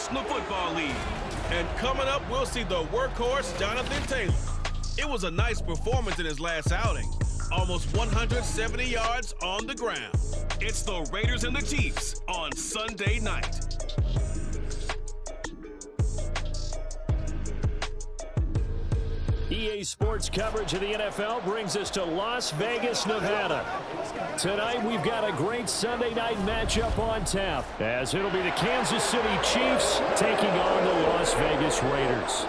National Football League. And coming up, we'll see the workhorse, Jonathan Taylor. It was a nice performance in his last outing. Almost 170 yards on the ground. It's the Raiders and the Chiefs on Sunday night. EA Sports coverage of the NFL brings us to Las Vegas, Nevada. Tonight, we've got a great Sunday night matchup on tap, as it'll be the Kansas City Chiefs taking on the Las Vegas Raiders.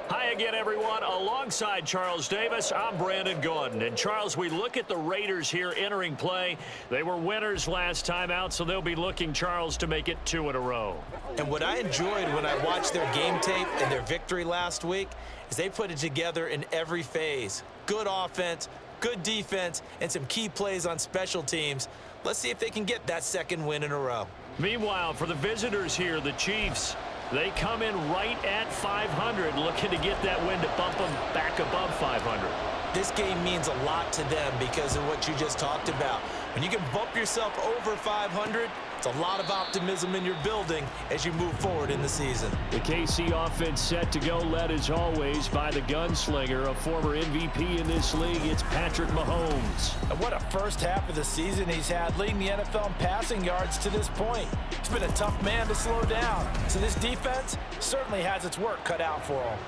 Hi again, everyone. Alongside Charles Davis, I'm Brandon Gordon. And Charles, we look at the Raiders here entering play. They were winners last time out, so they'll be looking, Charles, to make it 2 in a row. And what I enjoyed when I watched their game tape and their victory last week is they put it together in every phase. Good offense, good defense, and some key plays on special teams. Let's see if they can get that second win in a row. Meanwhile, for the visitors here, the Chiefs, they come in right at 500, looking to get that win to bump them back above 500. This game means a lot to them because of what you just talked about. When you can bump yourself over 500, it's a lot of optimism in your building as you move forward in the season. The KC offense set to go, led as always by the gunslinger, a former MVP in this league. It's Patrick Mahomes. And what a first half of the season he's had, leading the NFL in passing yards to this point. He's been a tough man to slow down. So this defense certainly has its work cut out for him.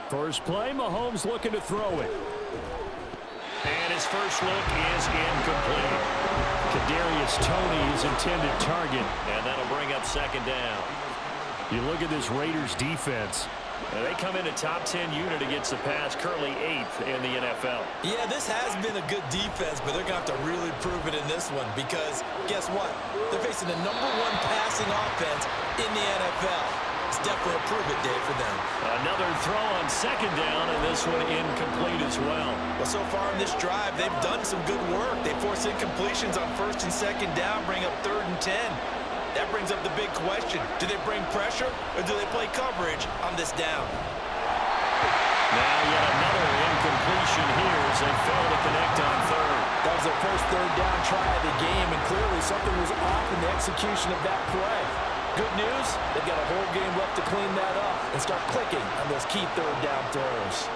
First play, Mahomes looking to throw it. And his first look is incomplete. Kadarius Toney is intended target, and that'll bring up second down. You look at this Raiders defense. They come in a top 10 unit against the pass, currently 8th in the NFL. Yeah, this has been a good defense, but they're going to have to really prove it in this one because guess what? They're facing the #1 passing offense in the NFL. It's definitely a prove-it day for them. Another throw on second down, and this one incomplete as well. Well, so far in this drive, they've done some good work. They force incompletions on first and second down, bring up 3rd and 10. That brings up the big question. Do they bring pressure, or do they play coverage on this down? Now yet another incompletion here as they fail to connect on 3rd. That was their first 3rd down try of the game, and clearly something was off in the execution of that play. Good news, they've got a whole game left to clean that up and start clicking on those key 3rd down throws.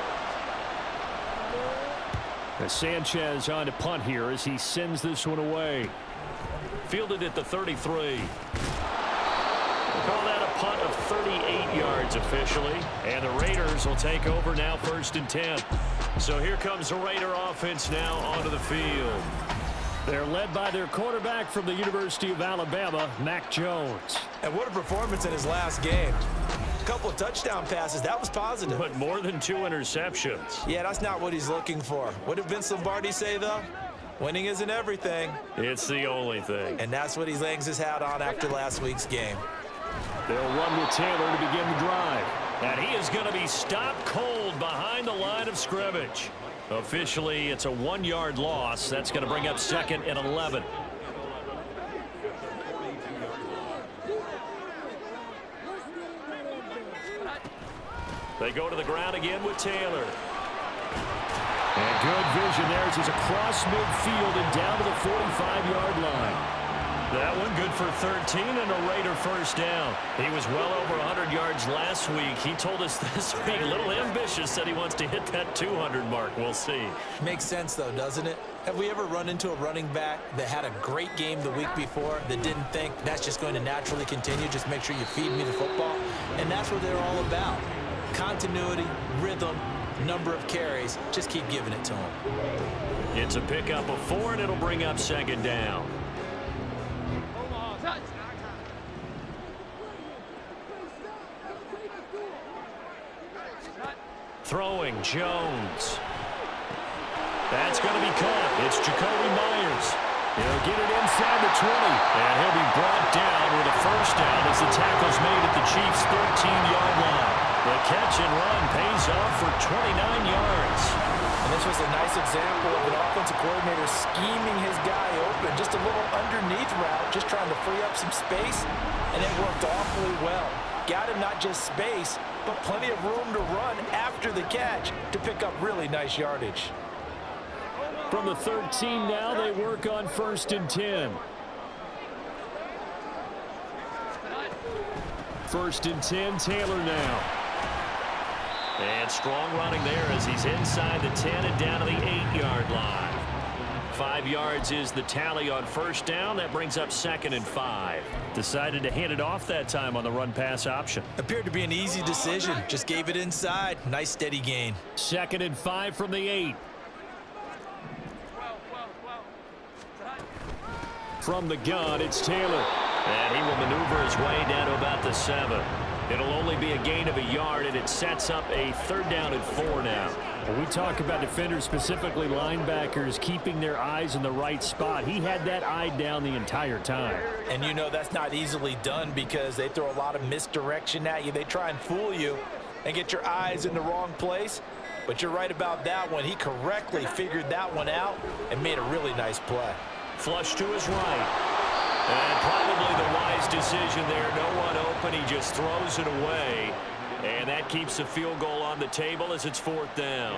Sanchez on to punt here as he sends this one away. Fielded at the 33. We'll call that a punt of 38 yards officially. And the Raiders will take over now 1st and 10. So here comes the Raider offense now onto the field. They're led by their quarterback from the University of Alabama, Mac Jones. And what a performance in his last game. A couple of touchdown passes. That was positive. But more than 2 interceptions. Yeah, that's not what he's looking for. What did Vince Lombardi say, though? Winning isn't everything. It's the only thing. And that's what he hangs his hat on after last week's game. They'll run with Taylor to begin the drive. And he is going to be stopped cold behind the line of scrimmage. Officially, it's a 1-yard loss. That's going to bring up 2nd and 11. They go to the ground again with Taylor. And good vision there as he's across midfield and down to the 45-yard line. That one good for 13 and a Raider first down. He was well over 100 yards last week. He told us this week, a little ambitious, said he wants to hit that 200 mark. We'll see. Makes sense, though, doesn't it? Have we ever run into a running back that had a great game the week before that didn't think that's just going to naturally continue? Just make sure you feed me the football. And that's what they're all about. Continuity, rhythm, number of carries. Just keep giving it to him. It's a pickup of 4, and it'll bring up 2nd down. Throwing, Jones. That's going to be caught. It's Jacoby Myers. He'll get it inside the 20. And he'll be brought down with a first down as the tackle's made at the Chiefs' 13-yard line. The catch and run pays off for 29 yards. And this was a nice example of an offensive coordinator scheming his guy open. Just a little underneath route, just trying to free up some space, and it worked awfully well. Got him not just space, but plenty of room to run after the catch to pick up really nice yardage. From the 13 now, they work on 1st and 10. 1st and 10, Taylor now. And strong running there as he's inside the 10 and down to the 8-yard line. 5 yards is the tally on 1st down. That brings up 2nd and 5. Decided to hand it off that time on the run-pass option. Appeared to be an easy decision. Just gave it inside. Nice steady gain. 2nd and 5 from the 8. From the gun, it's Taylor. And he will maneuver his way down to about the 7. It'll only be a gain of a yard, and it sets up a 3rd down and 4 now. When we talk about defenders, specifically linebackers, keeping their eyes in the right spot, he had that eye down the entire time. And you know that's not easily done because they throw a lot of misdirection at you. They try and fool you and get your eyes in the wrong place. But you're right about that one. He correctly figured that one out and made a really nice play. Flush to his right. And probably the wise decision there. No one open. He just throws it away. And that keeps the field goal on the table as it's 4th down.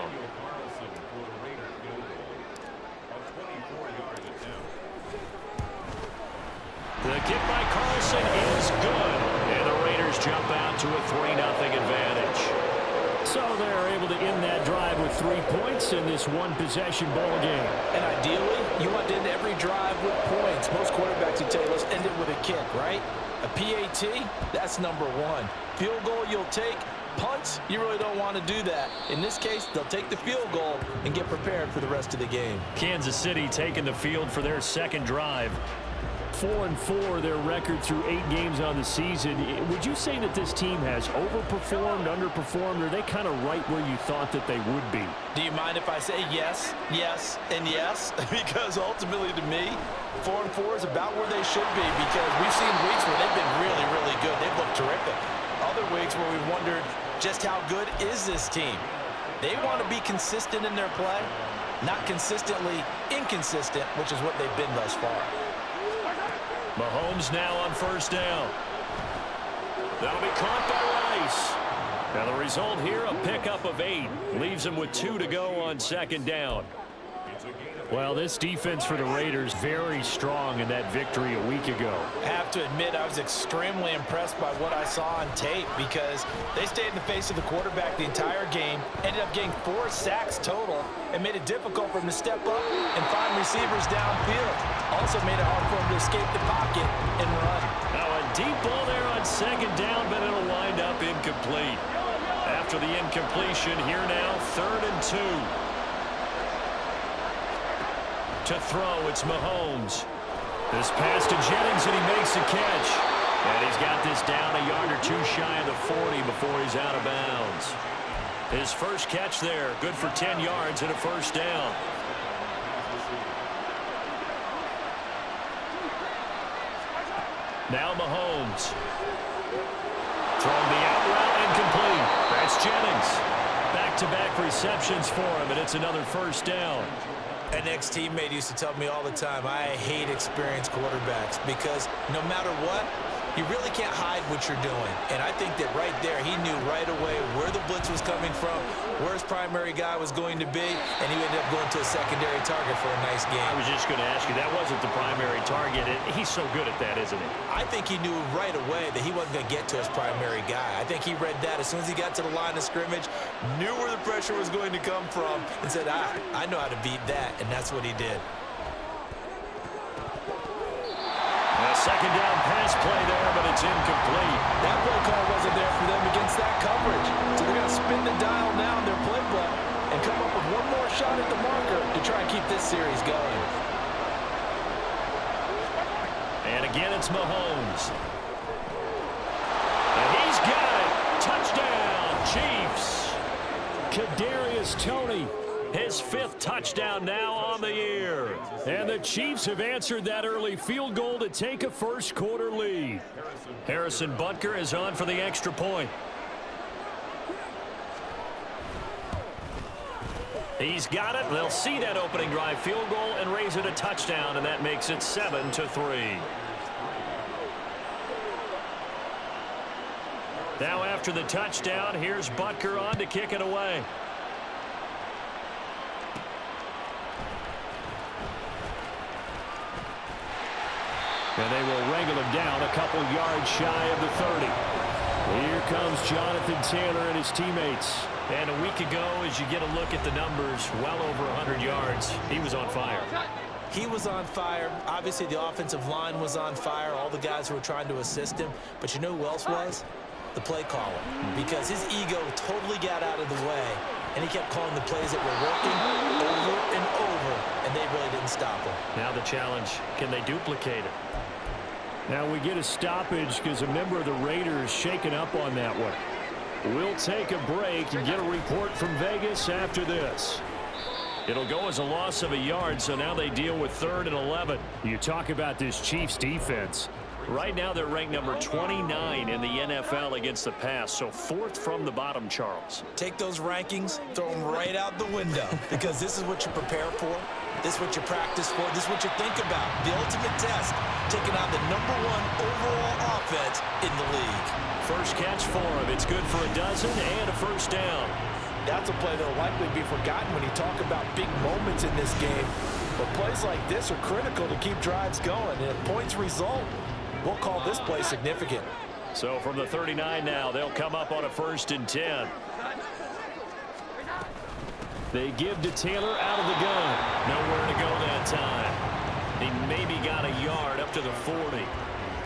The kick by Carlson is good. And the Raiders jump out to a 3-0 advantage. So they're able to end that drive with 3 points in this one-possession ball game. And ideally, you want to end every drive with points. Most quarterbacks would tell you, let's end it with a kick, right? A PAT, that's number 1. Field goal you'll take. Punts, you really don't want to do that. In this case, they'll take the field goal and get prepared for the rest of the game. Kansas City taking the field for their 2nd drive. 4-4 their record through 8 games on the season. Would you say that this team has overperformed, underperformed, or are they kind of right where you thought that they would be? Do you mind if I say yes, yes, and yes? Because ultimately to me, 4-4 is about where they should be because we've seen weeks where they've been really, really good. They've looked terrific. Other weeks where we wondered just how good is this team. They want to be consistent in their play, not consistently inconsistent, which is what they've been thus far. Mahomes now on 1st down. That'll be caught by Rice. Now the result here, a pickup of 8. Leaves him with 2 to go on 2nd down. Well, this defense for the Raiders very strong in that victory a week ago. I have to admit I was extremely impressed by what I saw on tape because they stayed in the face of the quarterback the entire game, ended up getting 4 sacks total, and made it difficult for him to step up and find receivers downfield. Also made it hard for him to escape the pocket and run. Now a deep ball there on 2nd down, but it'll wind up incomplete. After the incompletion, here now 3rd and 2. To throw, it's Mahomes. This pass to Jennings, and he makes the catch. And he's got this down a yard or 2 shy of the 40 before he's out of bounds. His first catch there, good for 10 yards and a 1st down. Now Mahomes. Throwing the out route incomplete. That's Jennings. Back-to-back receptions for him, and it's another 1st down. An ex-teammate used to tell me all the time, I hate experienced quarterbacks because no matter what, you really can't hide what you're doing. And I think that right there, he knew right away where the blitz was coming from, where his primary guy was going to be, and he ended up going to a secondary target for a nice game. I was just going to ask you, that wasn't the primary target. He's so good at that, isn't he? I think he knew right away that he wasn't going to get to his primary guy. I think he read that as soon as he got to the line of scrimmage, knew where the pressure was going to come from, and said, I know how to beat that, and that's what he did. A 2nd down pass play there, but it's incomplete. That play call wasn't there for them against that coverage. So they're going to spin the dial now in their playbook and come up with one more shot at the marker to try and keep this series going. And again, it's Mahomes. And he's got it. Touchdown, Chiefs. Kadarius Toney. His 5th touchdown now on the year. And the Chiefs have answered that early field goal to take a 1st quarter lead. Harrison Butker is on for the extra point. He's got it. They'll see that opening drive field goal and raise it a touchdown, and that makes it 7-3. Now after the touchdown, here's Butker on to kick it away. And they will wrangle him down a couple yards shy of the 30. Here comes Jonathan Taylor and his teammates. And a week ago, as you get a look at the numbers, well over 100 yards, he was on fire. He was on fire. Obviously, the offensive line was on fire. All the guys who were trying to assist him. But you know who else was? The play caller. Because his ego totally got out of the way. And he kept calling the plays that were working over and over. And they really didn't stop him. Now the challenge, can they duplicate it? Now we get a stoppage because a member of the Raiders shaken up on that one. We'll take a break and get a report from Vegas after this. It'll go as a loss of a yard, so now they deal with 3rd and 11. You talk about this Chiefs defense. Right now they're ranked number 29 in the NFL against the pass, so 4th from the bottom, Charles. Take those rankings, throw them right out the window, because this is what you prepare for. This is what you practice for. This is what you think about. The ultimate test, taking on the #1 overall offense in the league. First catch for him. It's good for a dozen and a first down. That's a play that will likely be forgotten when you talk about big moments in this game. But plays like this are critical to keep drives going. And if points result, we'll call this play significant. So from the 39 now, they'll come up on a 1st and 10. They give to Taylor out of the gun. Nowhere to go that time. He maybe got a yard up to the 40.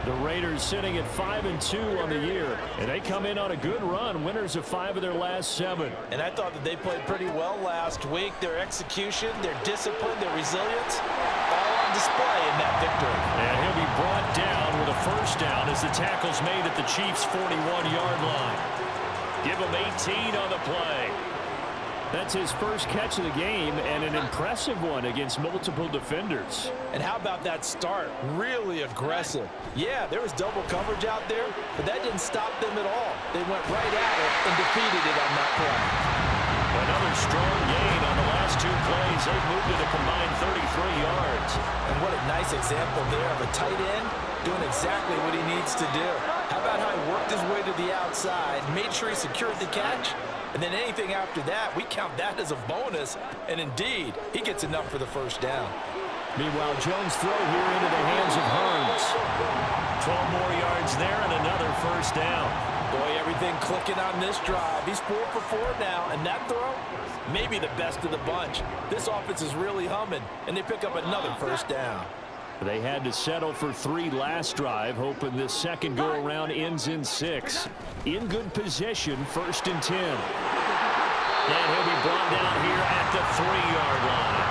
The Raiders sitting at 5-2 on the year, and they come in on a good run, winners of 5 of their last 7. And I thought that they played pretty well last week. Their execution, their discipline, their resilience, all on display in that victory. And he'll be brought down with a first down as the tackle's made at the Chiefs' 41-yard line. Give him 18 on the play. That's his first catch of the game, and an impressive one against multiple defenders. And how about that start? Really aggressive. Yeah, there was double coverage out there, but that didn't stop them at all. They went right at it and defeated it on that play. Another strong gain on the last 2 plays. They've moved it a combined 33 yards. And what a nice example there of a tight end doing exactly what he needs to do. How about how he worked his way to the outside, made sure he secured the catch, and then anything after that, we count that as a bonus. And indeed, he gets enough for the first down. Meanwhile, Jones' throw here into the hands of Hearns. 12 more yards there and another first down. Boy, everything clicking on this drive. He's 4 for 4 now, and that throw, maybe the best of the bunch. This offense is really humming, and they pick up another first down. They had to settle for 3 last drive, hoping this second go-around ends in 6. In good position, 1st and 10. And he'll be brought down here at the 3-yard line.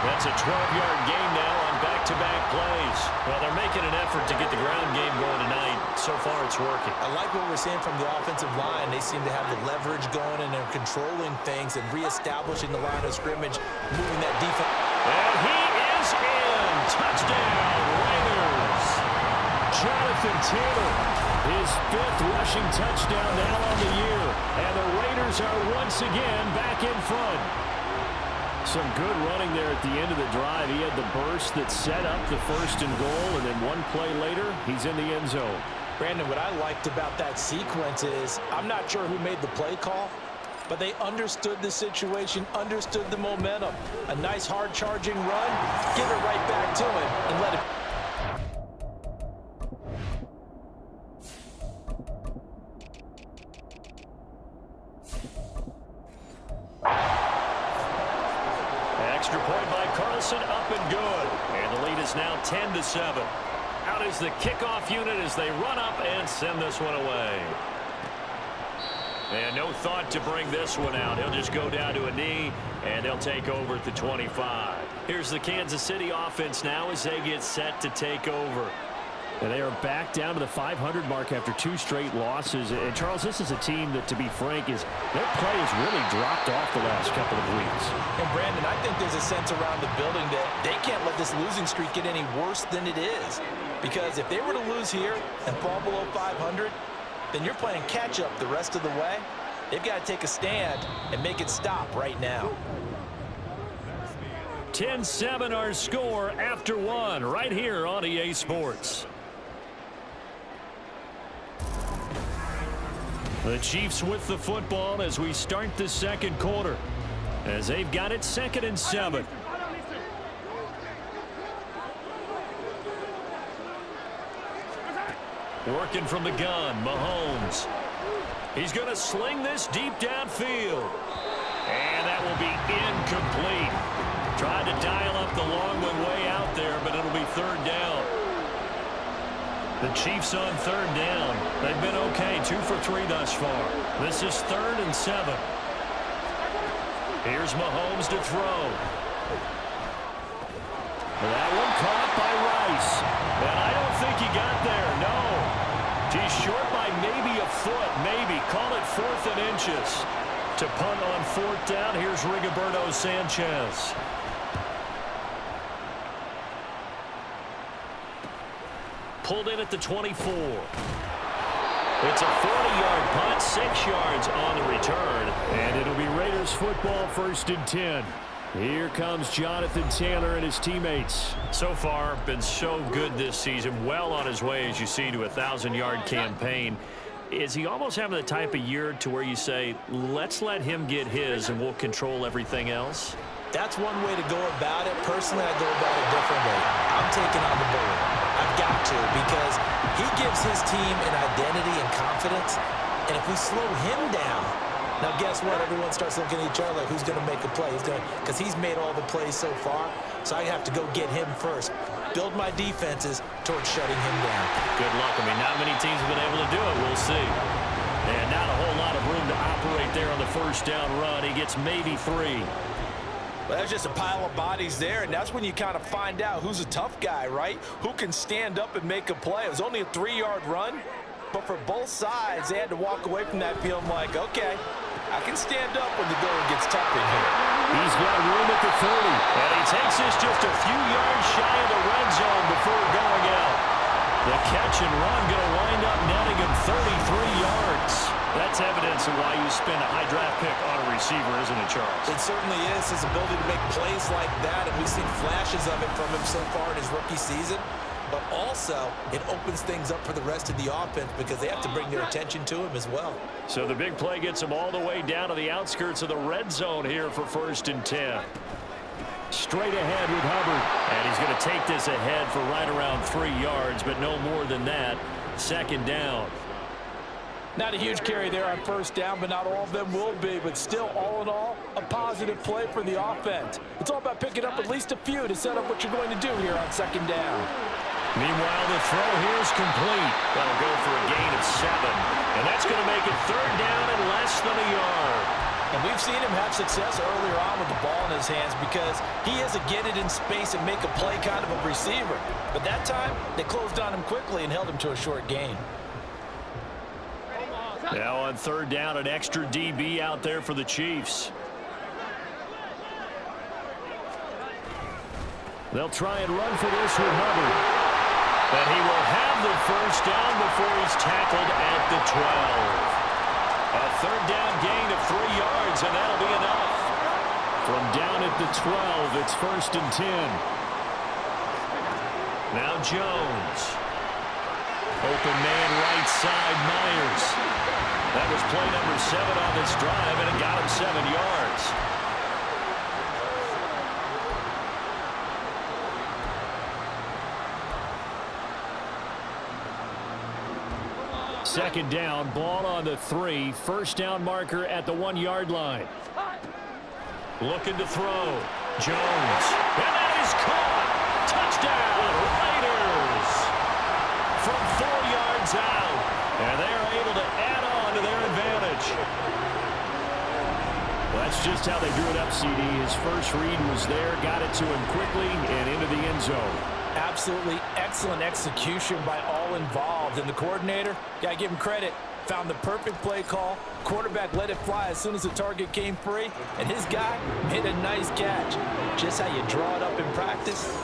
That's a 12-yard gain now on back-to-back plays. Well, they're making an effort to get the ground game going tonight. So far, it's working. I like what we're seeing from the offensive line. They seem to have the leverage going, and they're controlling things and reestablishing the line of scrimmage, moving that defense. And he is in. Touchdown, Raiders. Jonathan Taylor, his 5th rushing touchdown now on the year. And the Raiders are once again back in front. Some good running there at the end of the drive. He had the burst that set up the 1st and goal, and then one play later, he's in the end zone. Brandon, what I liked about that sequence is, I'm not sure who made the play call, but they understood the situation, understood the momentum. A nice hard-charging run, give it right back to him, and let it... Extra point by Carlson, up and good. And the lead is now 10-7. Out is the kickoff unit as they run up and send this one away. And no thought to bring this one out. He'll just go down to a knee, and they'll take over at the 25. Here's the Kansas City offense now as they get set to take over. And they are back down to the 500 mark after 2 straight losses. And, Charles, this is a team that, to be frank, their play has really dropped off the last couple of weeks. And, Brandon, I think there's a sense around the building that they can't let this losing streak get any worse than it is. Because if they were to lose here and fall below 500, then you're playing catch-up the rest of the way. They've got to take a stand and make it stop right now. 10-7 our score after one right here on EA Sports. The Chiefs with the football as we start the second quarter, as they've got it 2nd and 7. Working from the gun, Mahomes. He's going to sling this deep downfield. And that will be incomplete. Tried to dial up the long one way out there, but it'll be 3rd down. The Chiefs on 3rd down. They've been okay, 2 for 3 thus far. This is 3rd and 7. Here's Mahomes to throw. That one caught by Rice. And I don't think he got there, no. He's short by maybe a foot, maybe. Call it 4th and inches. To punt on 4th down, here's Rigoberto Sanchez. Pulled in at the 24. It's a 40-yard punt, 6 yards on the return. And it'll be Raiders football 1st and 10. Here comes Jonathan Taylor and his teammates. So far, been so good this season. Well on his way, as you see, to a 1,000-yard campaign. Is he almost having the type of year to where you say, let's let him get his and we'll control everything else? That's one way to go about it. Personally, I go about it differently. I'm taking on the bullet. I've got to, because he gives his team an identity and confidence. And if we slow him down, now guess what? Everyone starts looking at each other like, who's going to make a play? Because he's made all the plays so far. So I have to go get him first. Build my defenses towards shutting him down. Good luck. I mean, not many teams have been able to do it. We'll see. And not a whole lot of room to operate there on the 1st down run. He gets maybe 3. Well, that's just a pile of bodies there, and that's when you kind of find out who's a tough guy, right? Who can stand up and make a play. It was only a 3-yard run, but for both sides, they had to walk away from that feeling like, okay, I can stand up when the going gets tough in here. He's got room at the 30, and he takes this just a few yards shy of the red zone before going out. The catch and run going to wind up netting him 33 yards. That's evidence of why you spend a high draft pick on a receiver, isn't it, Charles? It certainly is, his ability to make plays like that, and we've seen flashes of it from him so far in his rookie season. But also, it opens things up for the rest of the offense because they have to bring their attention to him as well. So the big play gets him all the way down to the outskirts of the red zone here for 1st and 10. Straight ahead with Hubbard. And he's going to take this ahead for right around 3 yards, but no more than that. 2nd down. Not a huge carry there on 1st down, but not all of them will be. But still, all in all, a positive play for the offense. It's all about picking up at least a few to set up what you're going to do here on 2nd down. Meanwhile, the throw here is complete. That'll go for a gain of 7. And that's going to make it 3rd down and less than a yard. And we've seen him have success earlier on with the ball in his hands because he is a get it in space and make a play kind of a receiver. But that time, they closed on him quickly and held him to a short gain. Now on 3rd down, an extra DB out there for the Chiefs. They'll try and run for this with Hubbard. And he will have the 1st down before he's tackled at the 12. A 3rd down gain of 3 yards, and that'll be enough. From down at the 12, it's 1st and 10. Now Jones. Open man right side, Myers. That was play number 7 on this drive, and it got him 7 yards. Second down, ball on the 3. 1st down marker at the 1-yard line. Looking to throw. Jones. And that is caught. Touchdown, Raiders. From 4 yards out. And they're able to add on to their advantage. Well, that's just how they drew it up, CD. His first read was there, got it to him quickly and into the end zone. Absolutely excellent execution by all involved. And the coordinator, gotta give him credit, found the perfect play call. Quarterback let it fly as soon as the target came free. And his guy made a nice catch. Just how you draw it up in practice.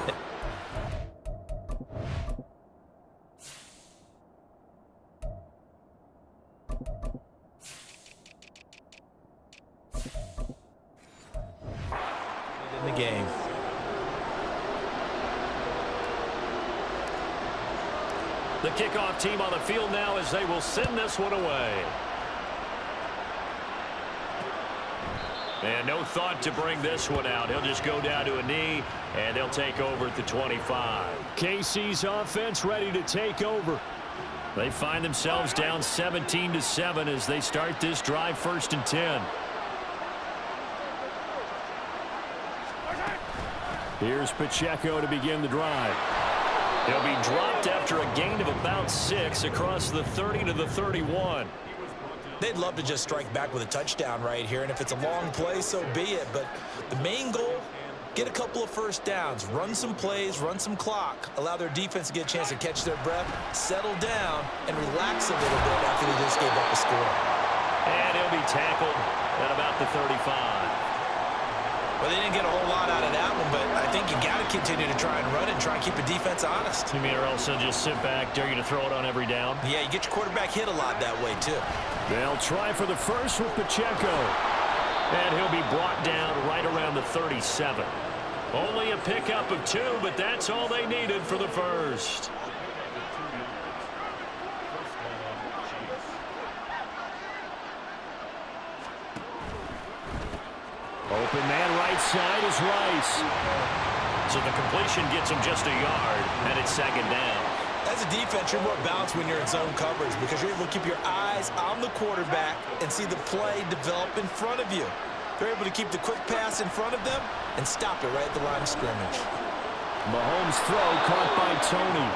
In the game. The kickoff team on the field now as they will send this one away. And no thought to bring this one out. He'll just go down to a knee, and they'll take over at the 25. KC's offense ready to take over. They find themselves down 17-7 as they start this drive, 1st and 10. Here's Pacheco to begin the drive. He'll be dropped after a gain of about 6 across the 30 to the 31. They'd love to just strike back with a touchdown right here, and if it's a long play, so be it. But the main goal, get a couple of first downs, run some plays, run some clock, allow their defense to get a chance to catch their breath, settle down, and relax a little bit after they just gave up a score. And he'll be tackled at about the 35. Well, they didn't get a whole lot out of that one, but I think you got to continue to try and run it and try and keep the defense honest. You mean or else they'll just sit back, dare you to throw it on every down? Yeah, you get your quarterback hit a lot that way, too. They'll try for the first with Pacheco. And he'll be brought down right around the 37. Only a pickup of 2, but that's all they needed for the first. Open man right side is Rice. So the completion gets him just a yard, and it's 2nd down. As a defense, you're more balanced when you're in zone coverage because you're able to keep your eyes on the quarterback and see the play develop in front of you. They're able to keep the quick pass in front of them and stop it right at the line of scrimmage. Mahomes' throw caught by Tony.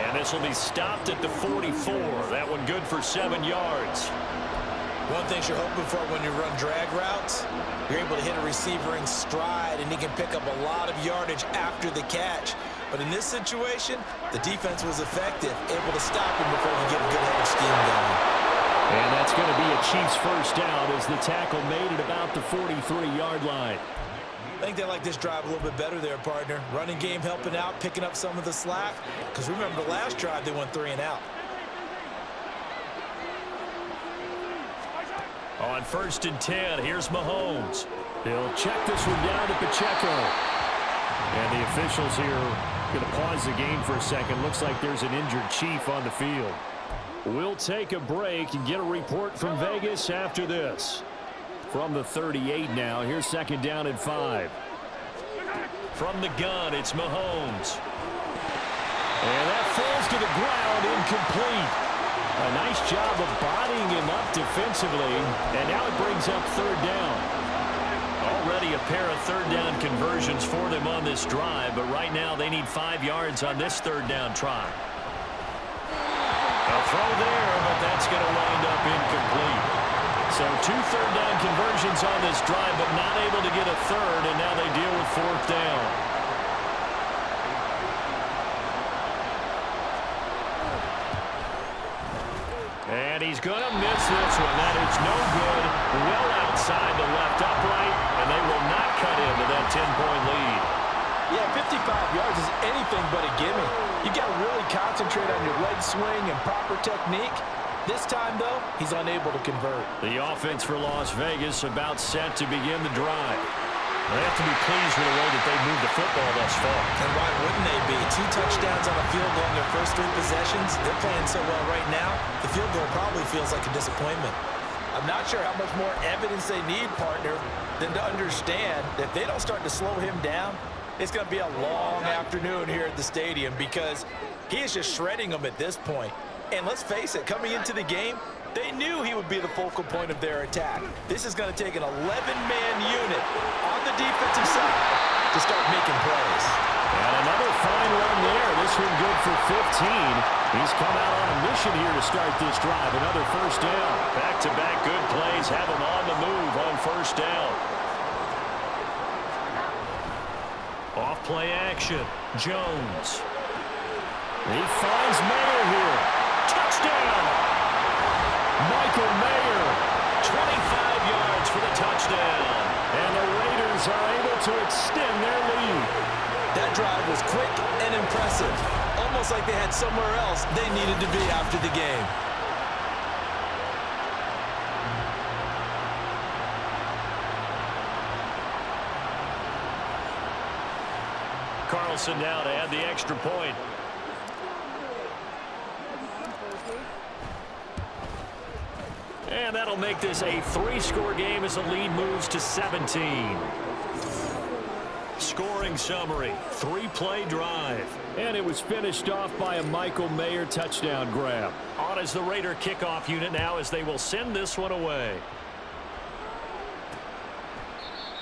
And this will be stopped at the 44. That one good for 7 yards. One thing you're hoping for when you run drag routes, you're able to hit a receiver in stride, and he can pick up a lot of yardage after the catch. But in this situation, the defense was effective, able to stop him before he get a good head of steam going. And that's going to be a Chiefs first down as the tackle made at about the 43-yard line. I think they like this drive a little bit better there, partner. Running game helping out, picking up some of the slack. Because remember, the last drive, they went 3 and out. On 1st and 10, here's Mahomes. He'll check this one down to Pacheco. And the officials here going to pause the game for a second. Looks like there's an injured Chief on the field. We'll take a break and get a report from Vegas after this. From the 38 now, here's 2nd down and 5. From the gun, it's Mahomes. And that falls to the ground, incomplete. A nice job of bodying him up defensively, and now it brings up 3rd down. Already a pair of 3rd down conversions for them on this drive, but right now they need 5 yards on this 3rd down try. A throw there, but that's going to wind up incomplete. So 2 3rd down conversions on this drive, but not able to get a 3rd, and now they deal with 4th down. And he's going to miss this one. That is no good. Well outside the left upright, and they will not cut into that 10-point lead. Yeah, 55 yards is anything but a gimme. You got to really concentrate on your leg swing and proper technique. This time, though, he's unable to convert. The offense for Las Vegas about set to begin the drive. They have to be pleased with the way that they've moved the football thus far. And why wouldn't they be? 2 touchdowns on a field goal in their first 3 possessions. They're playing so well right now, the field goal probably feels like a disappointment. I'm not sure how much more evidence they need, partner, than to understand that if they don't start to slow him down, it's going to be a long afternoon here at the stadium because he is just shredding them at this point. And let's face it, coming into the game, they knew he would be the focal point of their attack. This is going to take an 11-man unit on the defensive side to start making plays. And another fine run there. This one good for 15. He's come out on a mission here to start this drive. Another 1st down. Back-to-back good plays have him on the move on 1st down. Off play action. Jones. He finds Mayer here. Touchdown! Michael Mayer. 25 yards for the touchdown. And the Raiders are able to extend their lead. That drive was quick and impressive. Almost like they had somewhere else they needed to be after the game. Carlson now to add the extra point. And that'll make this a 3-score game as the lead moves to 17. Scoring summary, 3-play drive. And it was finished off by a Michael Mayer touchdown grab. On as the Raider kickoff unit now as they will send this one away.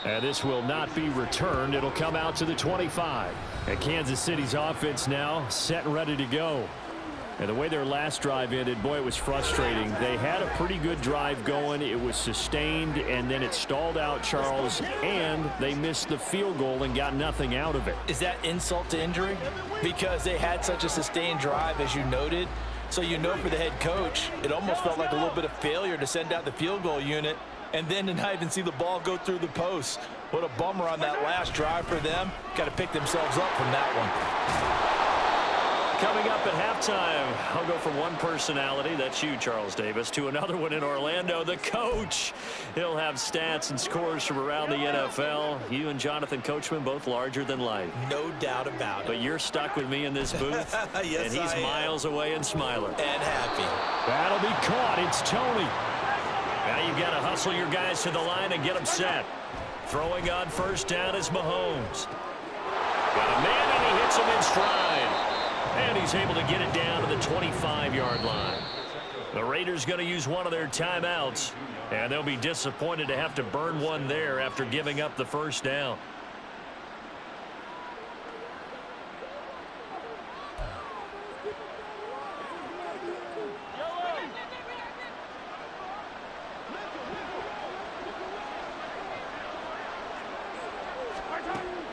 And this will not be returned. It'll come out to the 25. And Kansas City's offense now set and ready to go. And the way their last drive ended, boy, it was frustrating. They had a pretty good drive going. It was sustained, and then it stalled out, Charles, and they missed the field goal and got nothing out of it. Is that insult to injury? Because they had such a sustained drive, as you noted. So you know for the head coach, it almost felt like a little bit of failure to send out the field goal unit and then to not even see the ball go through the post. What a bummer on that last drive for them. Got to pick themselves up from that one. Coming up at halftime, I'll go from one personality, that's you, Charles Davis, to another one in Orlando, the coach. He'll have stats and scores from around the NFL. You and Jonathan Coachman, both larger than life. No doubt about it. But you're stuck with me in this booth, yes, and he's miles away and smiling. And happy. That'll be caught. It's Tony. Now you've got to hustle your guys to the line and get them set. Throwing on first down is Mahomes. Got a man, and he hits him in stride. And he's able to get it down to the 25-yard line. The Raiders going to use one of their timeouts, and they'll be disappointed to have to burn one there after giving up the first down.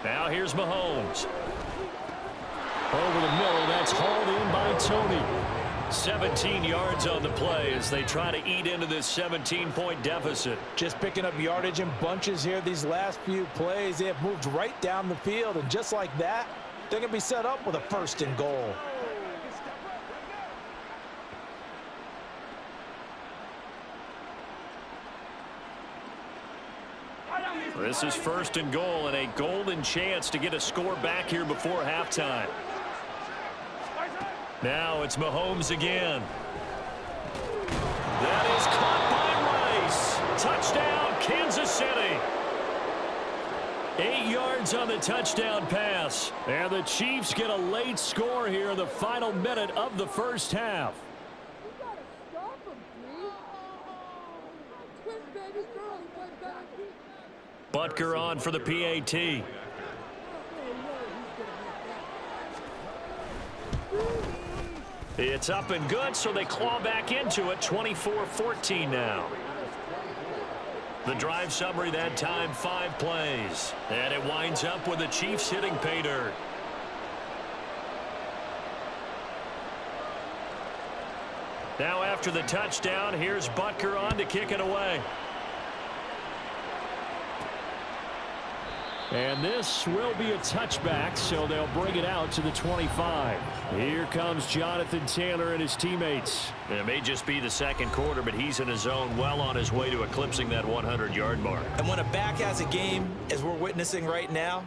Now here's Mahomes. Over the middle, that's hauled in by Tony. 17 yards on the play as they try to eat into this 17-point deficit. Just picking up yardage in bunches here these last few plays. They have moved right down the field, and just like that, they're going to be set up with a 1st and goal. This is 1st and goal and a golden chance to get a score back here before halftime. Now it's Mahomes again. That is caught by Rice. Touchdown, Kansas City. 8 yards on the touchdown pass. And the Chiefs get a late score here in the final minute of the first half. Butker on for the PAT. It's up and good, so they claw back into it. 24-14 now. The drive summary that time, 5 plays. And it winds up with the Chiefs hitting pay dirt. Now after the touchdown, here's Butker on to kick it away. And this will be a touchback, so they'll bring it out to the 25. Here comes Jonathan Taylor and his teammates. It may just be the second quarter, but he's in his zone, well on his way to eclipsing that 100-yard mark. And when a back has a game, as we're witnessing right now,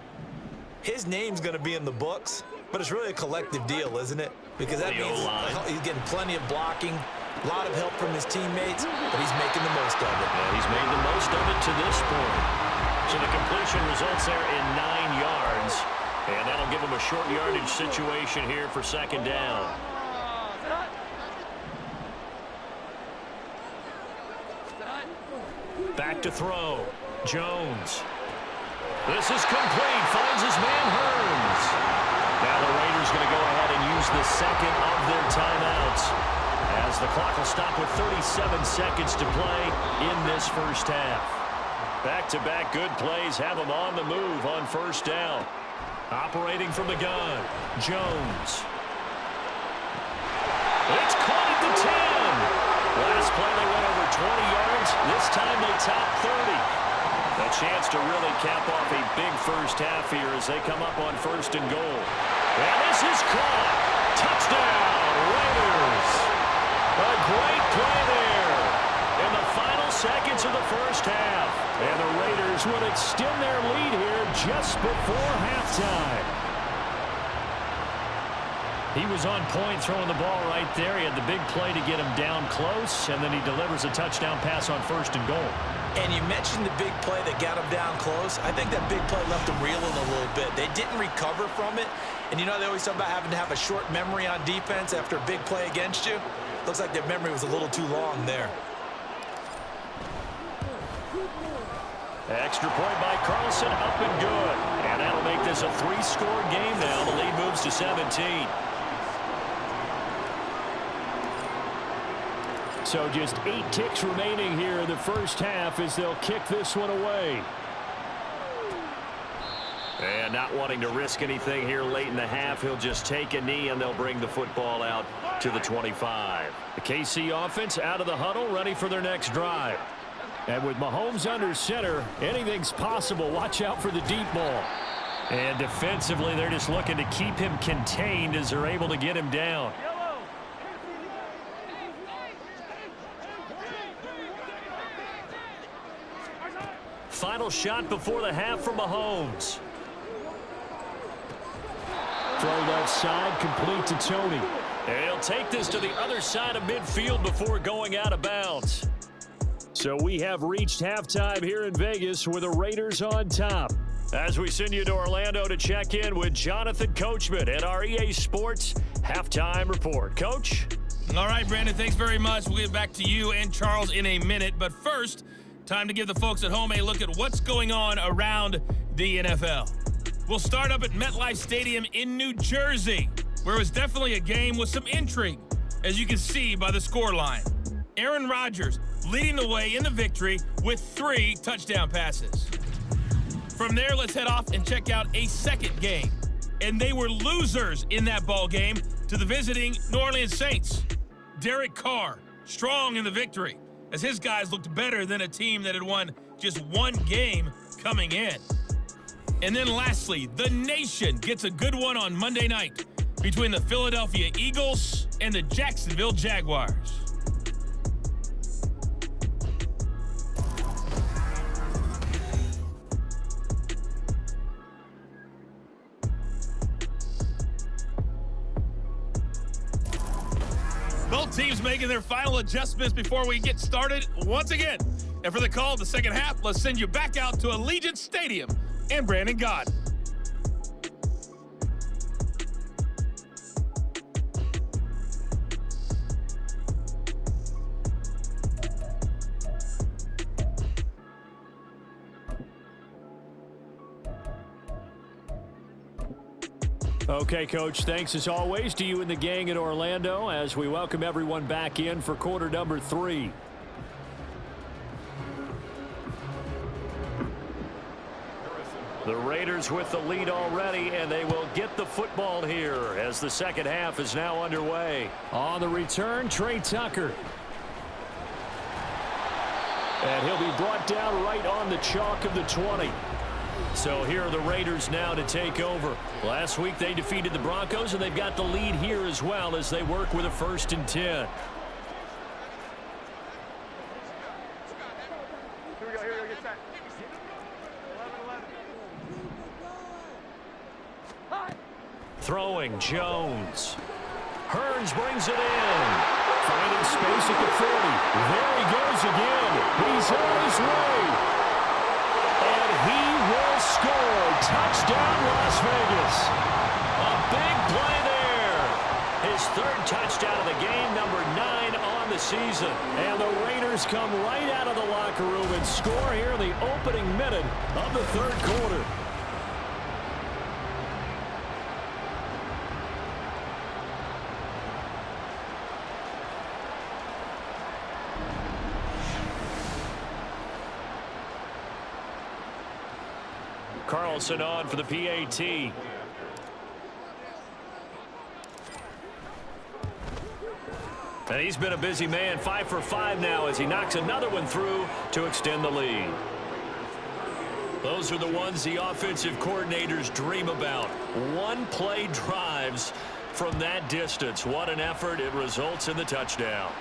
his name's going to be in the books, but it's really a collective deal, isn't it? Because that means he's getting plenty of blocking, a lot of help from his teammates, but he's making the most of it. Yeah, he's made the most of it to this point. So the completion results there in 9 yards, and that'll give him a short yardage situation here for 2nd down. Back to throw. Jones. This is complete. Finds his man Hearns. Now the Raiders going to go ahead and use the second of their timeouts, as the clock will stop with 37 seconds to play in this first half. Back-to-back good plays have him on the move on 1st down. Operating from the gun, Jones. It's caught at the 10. Last play they went over 20 yards. This time they top 30. A chance to really cap off a big first half here as they come up on 1st and goal. And this is caught. Touchdown, Raiders. A great play there in the final seconds of the first half. And the Raiders will extend their lead here just before halftime. He was on point throwing the ball right there. He had the big play to get him down close, and then he delivers a touchdown pass on 1st and goal. And you mentioned the big play that got him down close. I think that big play left him reeling a little bit. They didn't recover from it. And you know, they always talk about having to have a short memory on defense after a big play against you. Looks like their memory was a little too long there. Extra point by Carlson, up and good. And that'll make this a 3-score game now. The lead moves to 17. So just 8 ticks remaining here in the first half as they'll kick this one away. And not wanting to risk anything here late in the half, he'll just take a knee and they'll bring the football out to the 25. The KC offense out of the huddle, ready for their next drive. And with Mahomes under center, anything's possible. Watch out for the deep ball. And defensively, they're just looking to keep him contained as they're able to get him down. Final shot before the half from Mahomes. Throw left side, complete to Tony. And he'll take this to the other side of midfield before going out of bounds. So we have reached halftime here in Vegas with the Raiders on top. As we send you to Orlando to check in with Jonathan Coachman at our EA Sports Halftime Report. Coach? All right, Brandon, thanks very much. We'll get back to you and Charles in a minute. But first, time to give the folks at home a look at what's going on around the NFL. We'll start up at MetLife Stadium in New Jersey, where it was definitely a game with some intrigue, as you can see by the scoreline. Aaron Rodgers leading the way in the victory with 3 touchdown passes. From there, let's head off and check out a second game. And they were losers in that ball game to the visiting New Orleans Saints. Derek Carr, strong in the victory, as his guys looked better than a team that had won just 1 game coming in. And then lastly, the nation gets a good one on Monday night between the Philadelphia Eagles and the Jacksonville Jaguars. Both teams making their final adjustments before we get started once again. And for the call of the second half, let's send you back out to Allegiant Stadium and Brandon Gott. Okay, Coach, thanks as always to you and the gang in Orlando as we welcome everyone back in for quarter number 3. The Raiders with the lead already, and they will get the football here as the second half is now underway. On the return, Trey Tucker. And he'll be brought down right on the chalk of the 20. So here are the Raiders now to take over. Last week they defeated the Broncos, and they've got the lead here as well as they work with a 1st and 10. Here we go, get set. 11-11. Throwing Jones. Hearns brings it in. Finding space at the 40. There he goes again. He's on his way. And he will score. Touchdown, Las Vegas. A big play there. His 3rd touchdown of the game, number 9 on the season. And the Raiders come right out of the locker room and score here in the opening minute of the 3rd quarter. Carlson on for the PAT. And he's been a busy man, 5 for 5 now as he knocks another one through to extend the lead. Those are the ones the offensive coordinators dream about. 1-play drives from that distance. What an effort. It results in the touchdown.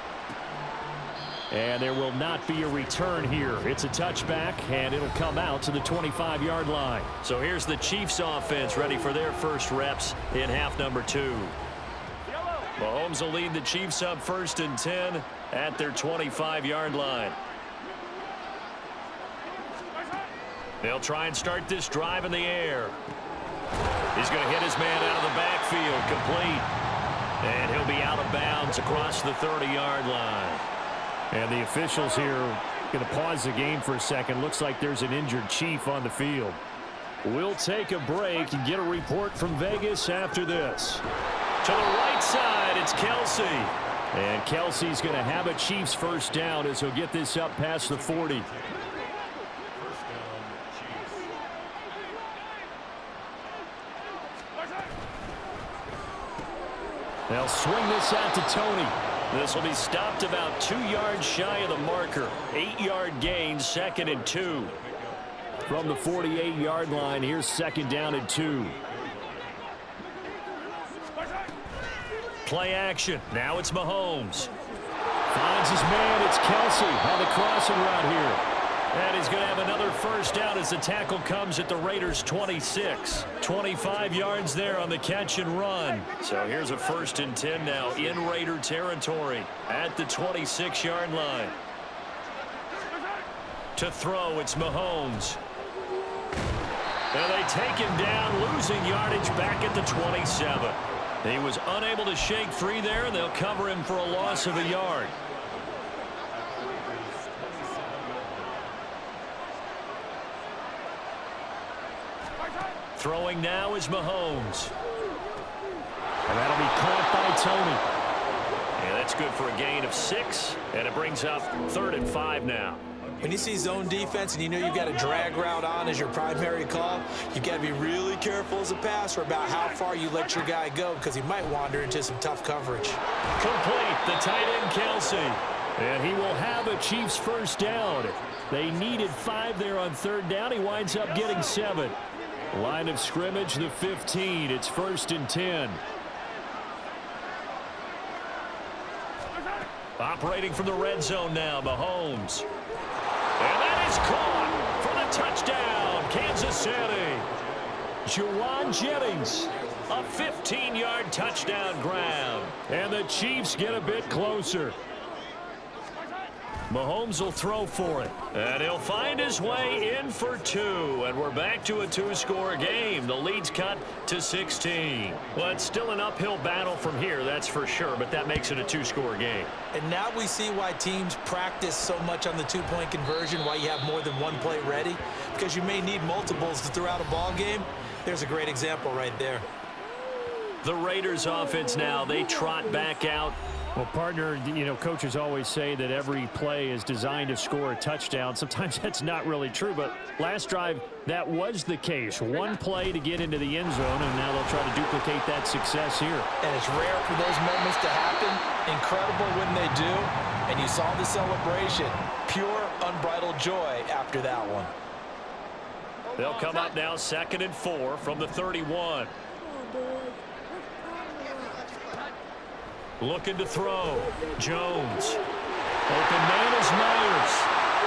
And there will not be a return here. It's a touchback, and it'll come out to the 25-yard line. So here's the Chiefs offense ready for their first reps in half number 2. Mahomes will lead the Chiefs up 1st and 10 at their 25-yard line. They'll try and start this drive in the air. He's going to hit his man out of the backfield, complete. And he'll be out of bounds across the 30-yard line. And the officials here going to pause the game for a second. Looks like there's an injured Chief on the field. We'll take a break and get a report from Vegas after this. To the right side, it's Kelsey. And Kelsey's going to have a Chiefs first down as he'll get this up past the 40. They'll swing this out to Tony. This will be stopped about 2 yards shy of the marker. 8-yard gain, 2nd and 2. From the 48-yard line, here's 2nd down and 2. Play action. Now it's Mahomes. Finds his man. It's Kelsey on the crossing route here. And he's going to have another first down as the tackle comes at the Raiders' 26. 25 yards there on the catch and run. So here's a 1st and 10 now in Raider territory at the 26-yard line. To throw, it's Mahomes. And they take him down, losing yardage back at the 27. He was unable to shake free there, and they'll cover him for a loss of a yard. Throwing now is Mahomes. And that'll be caught by Tony. And that's good for a gain of 6, and it brings up 3rd and 5 now. When you see zone defense and you know you've got a drag route on as your primary call, you've got to be really careful as a passer about how far you let your guy go because he might wander into some tough coverage. Complete, the tight end Kelsey. And he will have a Chiefs first down. They needed 5 there on 3rd down. He winds up getting 7. Line of scrimmage, the 15. It's 1st and 10. Operating from the red zone now, Mahomes. And that is caught for the touchdown, Kansas City. Juwan Jennings. A 15-yard touchdown ground. And the Chiefs get a bit closer. Mahomes will throw for it. And he'll find his way in for 2. And we're back to a 2-score game. The lead's cut to 16. Well, it's still an uphill battle from here, that's for sure. But that makes it a 2-score game. And now we see why teams practice so much on the 2-point conversion, why you have more than one play ready. Because you may need multiples to throw out a ball game. There's a great example right there. The Raiders offense now, they trot back out. Well, partner, you know, coaches always say that every play is designed to score a touchdown. Sometimes that's not really true, but last drive, that was the case. One play to get into the end zone, and now they'll try to duplicate that success here. And it's rare for those moments to happen. Incredible when they do. And you saw the celebration. Pure, unbridled joy after that one. They'll come up now 2nd and 4 from the 31. Looking to throw. Jones. Open man is Myers.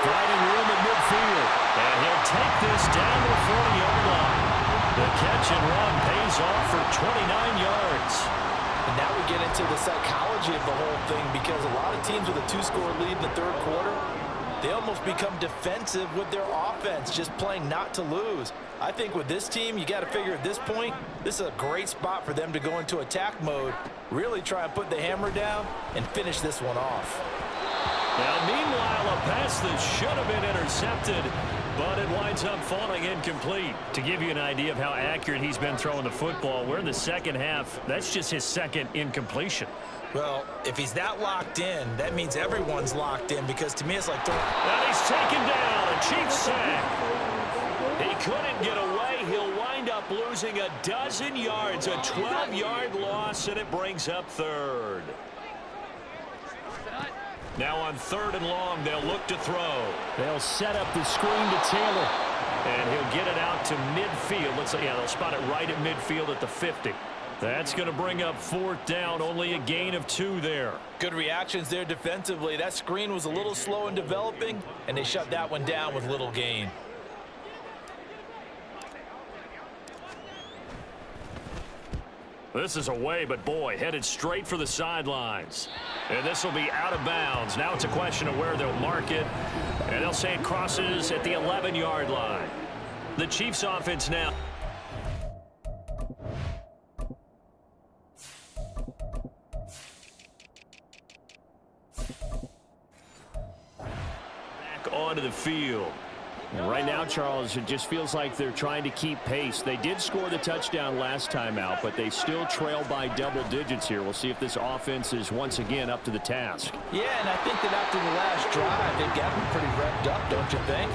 Finding room at midfield. And he'll take this down to the 40-yard line. The catch and run pays off for 29 yards. And now we get into the psychology of the whole thing because a lot of teams with a 2-score lead in the 3rd quarter, they almost become defensive with their offense, just playing not to lose. I think with this team, you got to figure at this point, this is a great spot for them to go into attack mode, really try and put the hammer down and finish this one off. Now, meanwhile, a pass that should have been intercepted, but it winds up falling incomplete. To give you an idea of how accurate he's been throwing the football, we're in the 2nd half. That's just his 2nd incompletion. Well, if he's that locked in, that means everyone's locked in because to me it's like throwing. And he's taken down, a Chiefs sack. He couldn't get away. He'll wind up losing a dozen yards, a 12-yard loss, and it brings up 3rd. Now on 3rd and long, they'll look to throw. They'll set up the screen to Taylor. And he'll get it out to midfield. Looks like, yeah, they'll spot it right at midfield at the 50. That's going to bring up 4th down, only a gain of 2 there. Good reactions there defensively. That screen was a little slow in developing, and they shut that one down with little gain. This is away, but boy, headed straight for the sidelines. And this will be out of bounds. Now it's a question of where they'll mark it. And they'll say it crosses at the 11-yard line. The Chiefs offense now. Back onto the field. And right now, Charles, it just feels like they're trying to keep pace. They did score the touchdown last time out, but they still trail by double digits here. We'll see if this offense is once again up to the task. Yeah, and I think that after the last drive, they've got them pretty revved up, don't you think?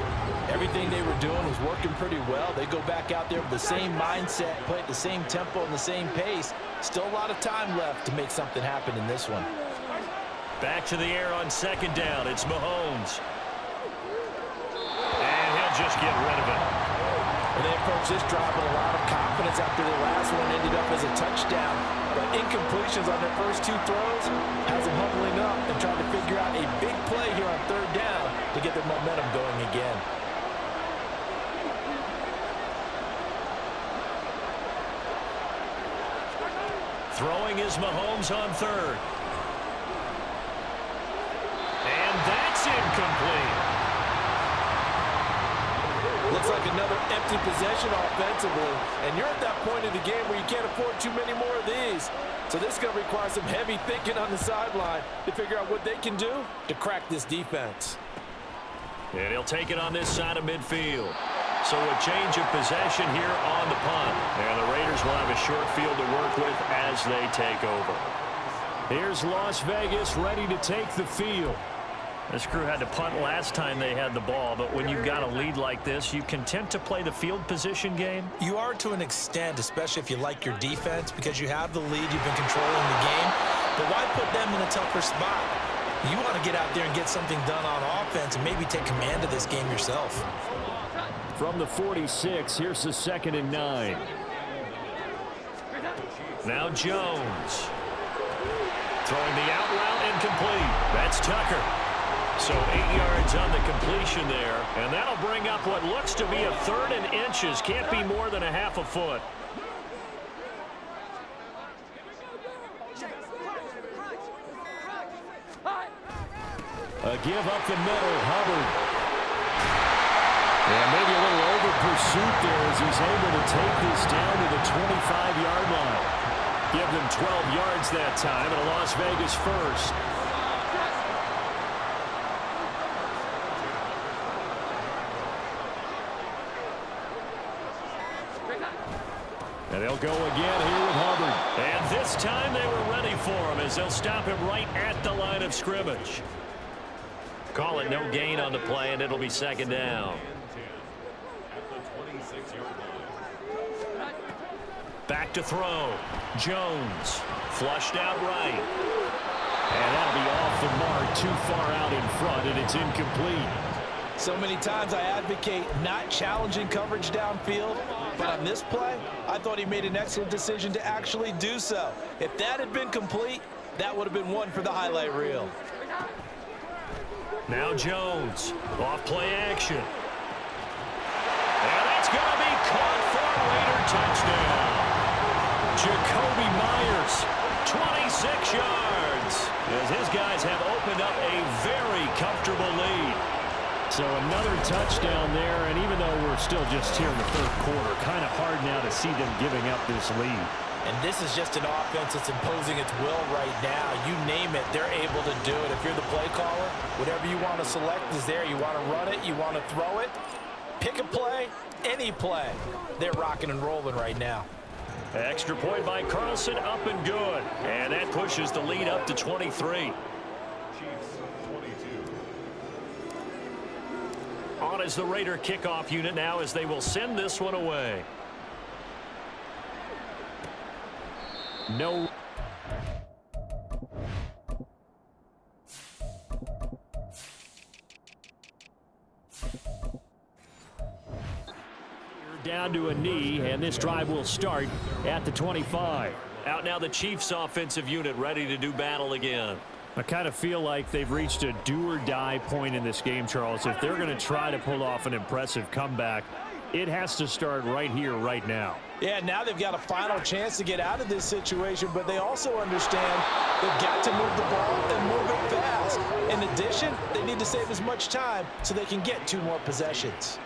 Everything they were doing was working pretty well. They go back out there with the same mindset, play at the same tempo and the same pace. Still a lot of time left to make something happen in this one. Back to the air on second down. It's Mahomes. Just get rid of it. And they approach this drive with a lot of confidence after the last one ended up as a touchdown. But incompletions on their first two throws has them huddling up and trying to figure out a big play here on third down to get their momentum going again. Throwing is Mahomes on third. And that's incomplete. Looks like another empty possession offensively, and you're at that point of the game where you can't afford too many more of these. So this is going to require some heavy thinking on the sideline to figure out what they can do to crack this defense. And he'll take it on this side of midfield. So a change of possession here on the punt. And the Raiders will have a short field to work with as they take over. Here's Las Vegas ready to take the field. This crew had to punt last time they had the ball, but when you've got a lead like this, you content to play the field position game? You are to an extent, especially if you like your defense, because you have the lead, you've been controlling the game. But why put them in a tougher spot? You want to get out there and get something done on offense and maybe take command of this game yourself. From the 46, here's the 2nd and 9. Now Jones. Throwing the out route incomplete. That's Tucker. So 8 yards on the completion there. And that'll bring up what looks to be a 3rd and inches. Can't be more than a half a foot. A give up the middle, Hubbard. And maybe a little over pursuit there as he's able to take this down to the 25-yard line. Give them 12 yards that time and a Las Vegas first. And they'll go again here with Hubbard. And this time they were ready for him as they'll stop him right at the line of scrimmage. Call it no gain on the play, and it'll be 2nd down. Back to throw. Jones flushed out right. And that'll be off the mark, too far out in front, and it's incomplete. So many times I advocate not challenging coverage downfield, but on this play, I thought he made an excellent decision to actually do so. If that had been complete, that would have been one for the highlight reel. Now Jones, off play action. And that's going to be caught for a Raider touchdown. Jacoby Myers, 26 yards, as his guys have opened up a very comfortable lead. So another touchdown there, and even though we're still just here in the 3rd quarter, kind of hard now to see them giving up this lead. And this is just an offense that's imposing its will right now. You name it, they're able to do it. If you're the play caller, whatever you want to select is there. You want to run it, you want to throw it, pick a play, any play. They're rocking and rolling right now. Extra point by Carlson, up and good. And that pushes the lead up to 23. On is the Raider kickoff unit now as they will send this one away. No. Down to a knee, and this drive will start at the 25. Out now the Chiefs offensive unit ready to do battle again. I kind of feel like they've reached a do-or-die point in this game, Charles. If they're going to try to pull off an impressive comeback, it has to start right here, right now. Yeah, now they've got a final chance to get out of this situation, but they also understand they've got to move the ball and move it fast. In addition, they need to save as much time so they can get 2 more possessions.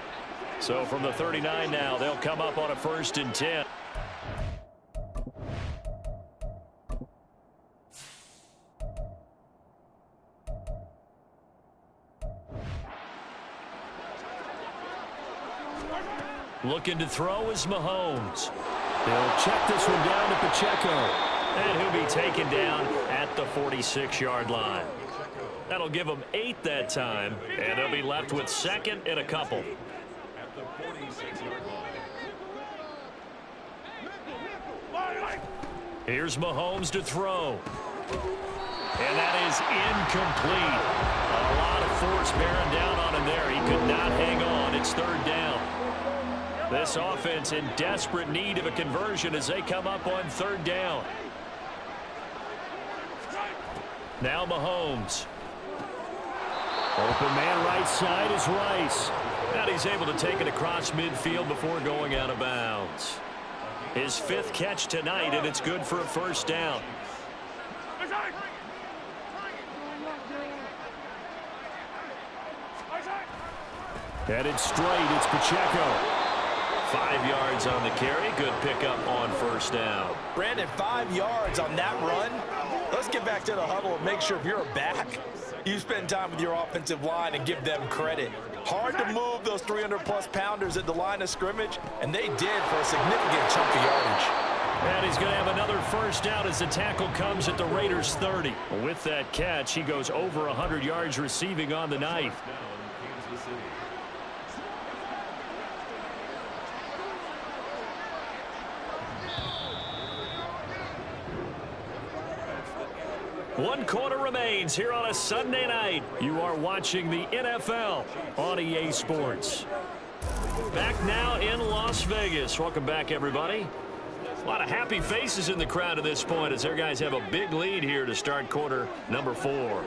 So from the 39 now, they'll come up on a 1st and 10. Looking to throw is Mahomes. They'll check this one down to Pacheco. And he'll be taken down at the 46-yard line. That'll give them 8 that time, and they'll be left with 2nd and a couple. Here's Mahomes to throw. And that is incomplete. A lot of force bearing down on him there. He could not hang on. It's 3rd down. This offense in desperate need of a conversion as they come up on 3rd down. Now Mahomes. Open man right side is Rice. And he's able to take it across midfield before going out of bounds. His 5th catch tonight, and it's good for a 1st down. Headed straight, it's Pacheco. 5 yards on the carry. Good pickup on 1st down. Brandon, 5 yards on that run. Let's get back to the huddle and make sure if you're a back, you spend time with your offensive line and give them credit. Hard to move those 300-plus pounders at the line of scrimmage, and they did for a significant chunk of yardage. And he's going to have another 1st down as the tackle comes at the Raiders' 30. With that catch, he goes over 100 yards receiving on the night. One quarter remains here on a Sunday night. You are watching the NFL on EA Sports. Back now in Las Vegas. Welcome back, everybody. A lot of happy faces in the crowd at this point as their guys have a big lead here to start quarter number 4.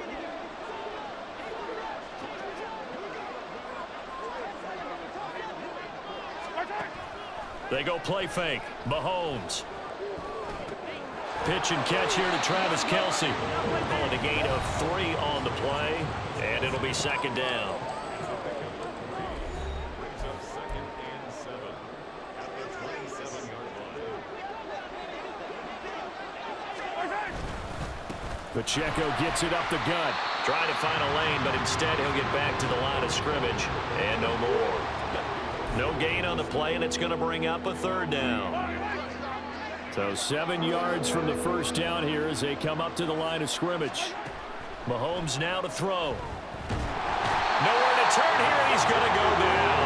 They go play fake. Mahomes. Pitch and catch here to Travis Kelce. Calling a gain of 3 on the play, and it'll be 2nd down. Pacheco gets it up the gut. Trying to find a lane, but instead he'll get back to the line of scrimmage, and no more. No gain on the play, and it's going to bring up a 3rd down. So 7 yards from the 1st down here as they come up to the line of scrimmage. Mahomes now to throw. Nowhere to turn here. He's going to go down.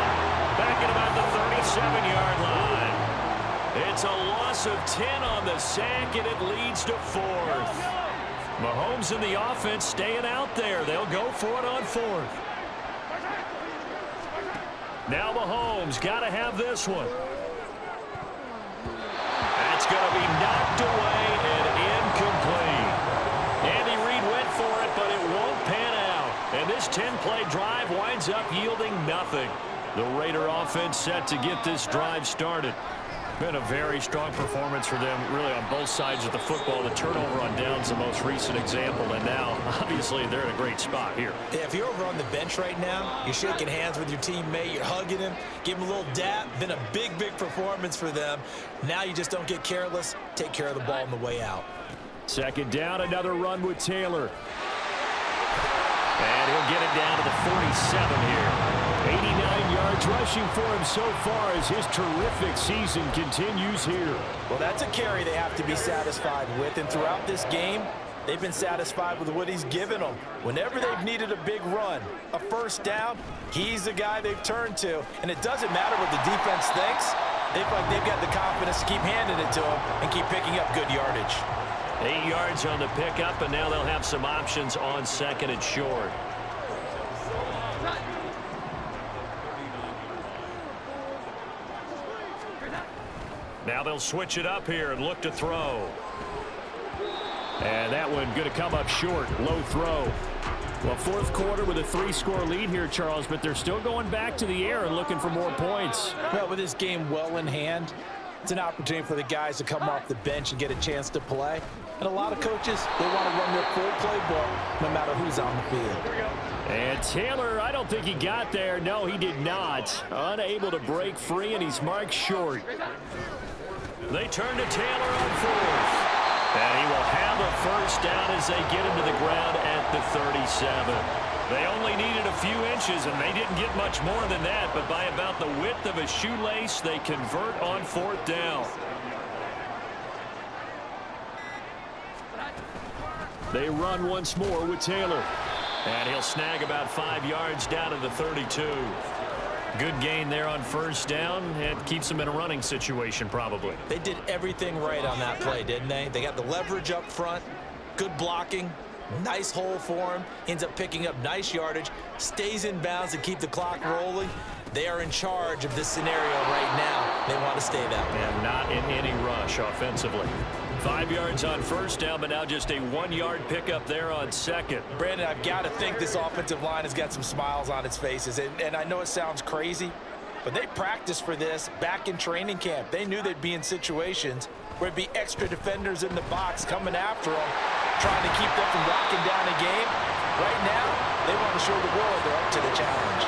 Back at about the 37-yard line. It's a loss of 10 on the sack, and it leads to 4th. Mahomes and the offense staying out there. They'll go for it on 4th. Now Mahomes got to have this one. That's going to be knocked away and incomplete. Andy Reid went for it, but it won't pan out. And this 10-play drive winds up yielding nothing. The Raider offense set to get this drive started. Been a very strong performance for them, really, on both sides of the football. The turnover on downs, the most recent example, and now, obviously, they're in a great spot here. Yeah, if you're over on the bench right now, you're shaking hands with your teammate, you're hugging him, give him a little dap. Been a big performance for them. Now you just don't get careless. Take care of the ball on the way out. 2nd down, another run with Taylor. And he'll get it down to the 47 here. 89 yards rushing for him so far as his terrific season continues here. Well, that's a carry they have to be satisfied with, and throughout this game, they've been satisfied with what he's given them. Whenever they've needed a big run, a 1st down, he's the guy they've turned to, and it doesn't matter what the defense thinks. They feel like they've got the confidence to keep handing it to him and keep picking up good yardage. 8 yards on the pickup, and now they'll have some options on 2nd and short. Now they'll switch it up here and look to throw. And that one going to come up short. Low throw. Well, 4th quarter with a 3-score lead here, Charles, but they're still going back to the air and looking for more points. Well, with this game well in hand, It's an opportunity for the guys to come off the bench and get a chance to play. And a lot of coaches, they want to run their full playbook no matter who's on the field. And Taylor, I don't think he got there. No, he did not. Unable to break free, and he's marked short. They turn to Taylor on fourth. And he will have a first down as they get him to the ground at the 37. They only needed a few inches, and they didn't get much more than that. But by about the width of a shoelace, they convert on fourth down. They run once more with Taylor. And he'll snag about 5 yards down to the 32. Good gain there on first down. It keeps them in a running situation probably. They did everything right on that play, didn't they? They got the leverage up front, good blocking, nice hole for him, ends up picking up nice yardage, stays in bounds to keep the clock rolling. They are in charge of this scenario right now. They want to stay that way. And not in any rush offensively. 5 yards on first down, but now just a 1-yard pickup there on second. Brandon, I've got to think this offensive line has got some smiles on its faces. And I know it sounds crazy, but they practiced for this back in training camp. They knew they'd be in situations where it'd be extra defenders in the box coming after them, trying to keep them from locking down a game. Right now, they want to show the world they're up to the challenge.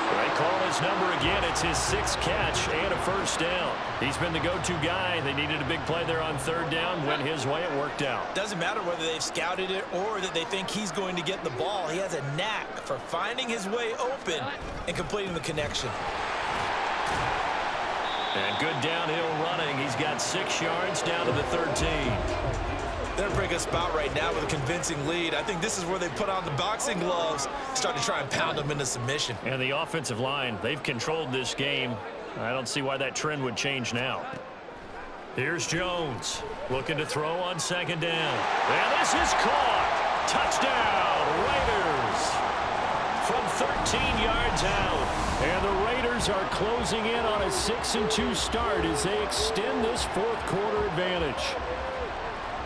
They call his number again. It's his 6th catch and a first down. He's been the go-to guy. They needed a big play there on third down. Went his way. It worked out. Doesn't matter whether they've scouted it or that they think he's going to get the ball. He has a knack for finding his way open and completing the connection. And good downhill running. He's got 6 yards down to the 13. They're in a pretty good spot right now with a convincing lead. I think this is where they put on the boxing gloves, start to try and pound them into submission. And the offensive line, they've controlled this game. I don't see why that trend would change now. Here's Jones looking to throw on second down. And this is caught. Touchdown, Raiders. From 13 yards out. And the Raiders are closing in on a 6-2 start as they extend this fourth quarter advantage.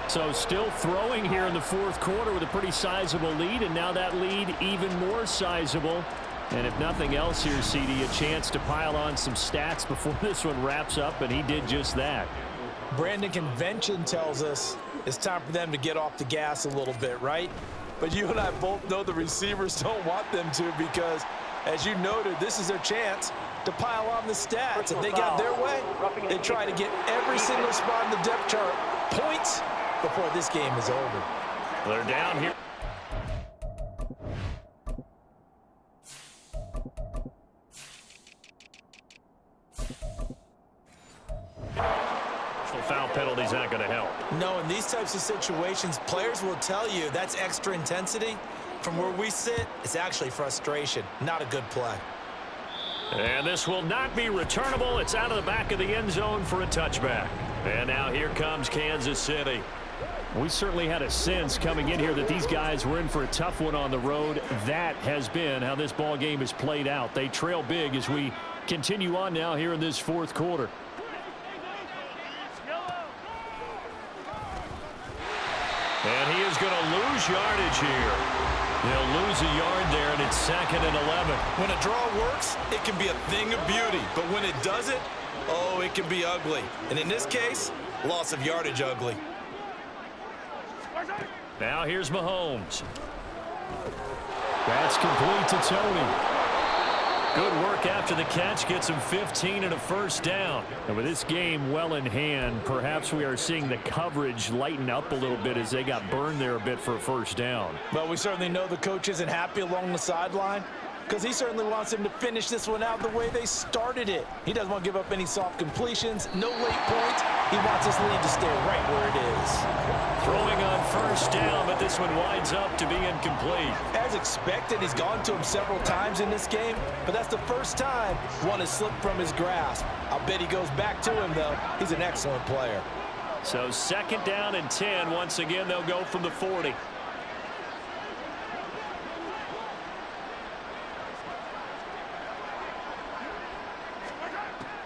So still throwing here in the fourth quarter with a pretty sizable lead, and now that lead even more sizable. And if nothing else here, CD, a chance to pile on some stats before this one wraps up, and he did just that. Brandon, convention tells us it's time for them to get off the gas a little bit, right? But you and I both know the receivers don't want them to because, as you noted, this is their chance to pile on the stats. If they got their way, they try to get every single spot in the depth chart points before this game is over. They're down here. Foul penalty's not going to help. No, in these types of situations, players will tell you that's extra intensity. From where we sit, it's actually frustration, not a good play. And this will not be returnable. It's out of the back of the end zone for a touchback. And now here comes Kansas City. We certainly had a sense coming in here that these guys were in for a tough one on the road. That has been how this ball game has played out. They trail big as we continue on now here in this fourth quarter. And he is going to lose yardage here. He'll lose a yard there, and it's 2nd and 11. When a draw works, it can be a thing of beauty. But when it doesn't, oh, it can be ugly. And in this case, loss of yardage ugly. Now here's Mahomes. That's complete to Tony. Good work after the catch. Gets him 15 and a first down. And with this game well in hand, perhaps we are seeing the coverage lighten up a little bit as they got burned there a bit for a first down. Well, we certainly know the coach isn't happy along the sideline because he certainly wants him to finish this one out the way they started it. He doesn't want to give up any soft completions, no late points. He wants his lead to stay right where it is. Throwing on first down, but this one winds up to be incomplete. As expected, he's gone to him several times in this game, but that's the first time one has slipped from his grasp. I'll bet he goes back to him, though. He's an excellent player. So 2nd down and 10. Once again, they'll go from the 40.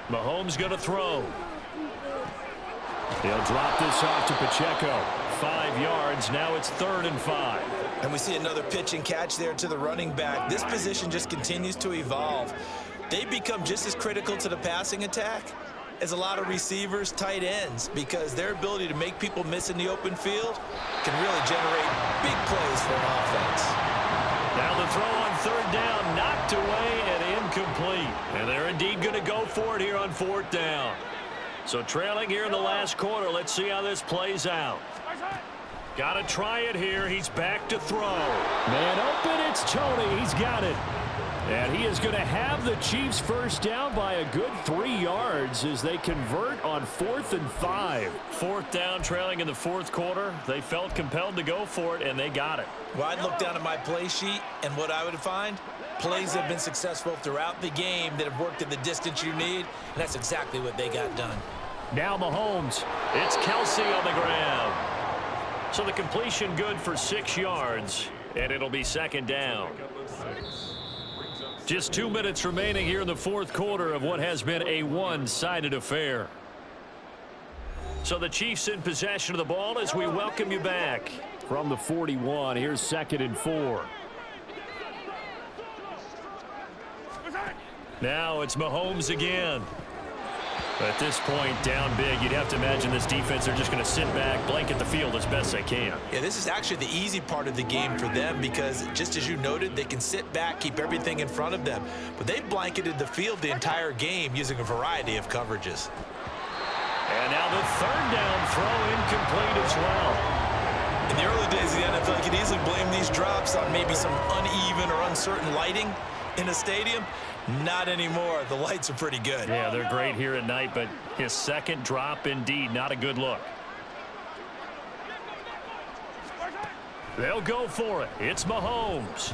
Mahomes going to throw. He'll drop this off to Pacheco. 5 yards. Now it's 3rd and 5. And we see another pitch and catch there to the running back. This position just continues to evolve. They become just as critical to the passing attack is a lot of receivers, tight ends, because their ability to make people miss in the open field can really generate big plays for an offense. Now the throw on third down, knocked away and incomplete. And they're indeed going to go for it here on fourth down. So trailing here in the last quarter. Let's see how this plays out. Got to try it here. He's back to throw. Man open, it's Tony. He's got it. And he is going to have the Chiefs first down by a good 3 yards as they convert on 4th and 5. Fourth down, trailing in the fourth quarter. They felt compelled to go for it, and they got it. Well, I'd look down at my play sheet, and what I would find, plays have been successful throughout the game that have worked at the distance you need, and that's exactly what they got done. Now Mahomes. It's Kelsey on the ground. So the completion good for 6 yards, and it'll be second down. Just 2 minutes remaining here in the fourth quarter of what has been a one-sided affair. So the Chiefs in possession of the ball as we welcome you back. From the 41, here's 2nd and 4. Now it's Mahomes again. At this point, down big, you'd have to imagine this defense, they're just going to sit back, blanket the field as best they can. Yeah, this is actually the easy part of the game for them because, just as you noted, they can sit back, keep everything in front of them. But they've blanketed the field the entire game using a variety of coverages. And now the third down throw incomplete as well. In the early days of the NFL, you could easily blame these drops on maybe some uneven or uncertain lighting in a stadium. Not anymore. The lights are pretty good. Yeah, they're great here at night, but his second drop, indeed, not a good look. They'll go for it. It's Mahomes.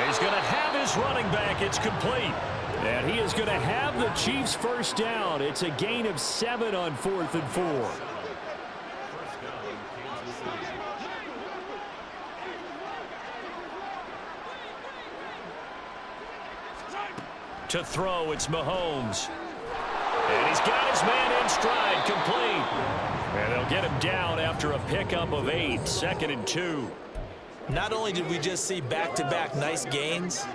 He's going to have his running back. It's complete. And he is going to have the Chiefs first down. It's a gain of 7 on 4th and 4. To throw, it's Mahomes. And he's got his man in stride, complete. And they'll get him down after a pickup of 8, 2nd and 2. Not only did we just see back-to-back nice gains,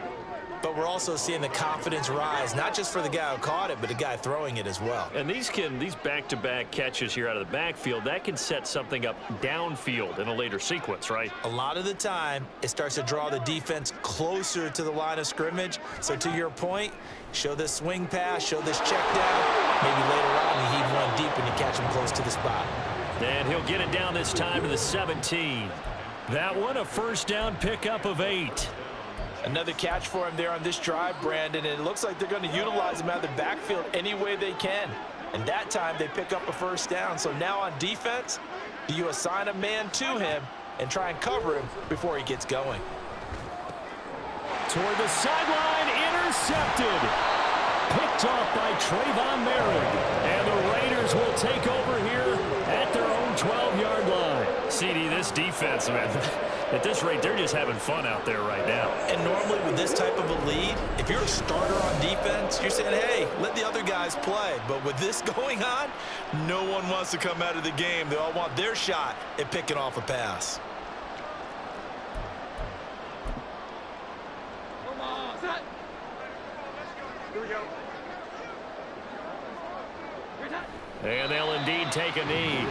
but we're also seeing the confidence rise, not just for the guy who caught it, but the guy throwing it as well. And these back-to-back catches here out of the backfield, that can set something up downfield in a later sequence, right? A lot of the time, it starts to draw the defense closer to the line of scrimmage. So to your point, show this swing pass, show this check down. Maybe later on you heave one deep and you catch him close to the spot. And he'll get it down this time to the 17. That one, a first down pickup of 8. Another catch for him there on this drive, Brandon, and it looks like they're going to utilize him out of the backfield any way they can. And that time they pick up a first down. So now on defense, do you assign a man to him and try and cover him before he gets going? Toward the sideline, intercepted. Picked off by Trayvon Merrick. And the Raiders will take over here at their own 12-yard line. CD, this defense, man, at this rate, they're just having fun out there right now. And normally with this type of a lead, if you're a starter on defense, you're saying, hey, let the other guys play. But with this going on, no one wants to come out of the game. They all want their shot at picking off a pass. Here we go. And they'll indeed take a knee.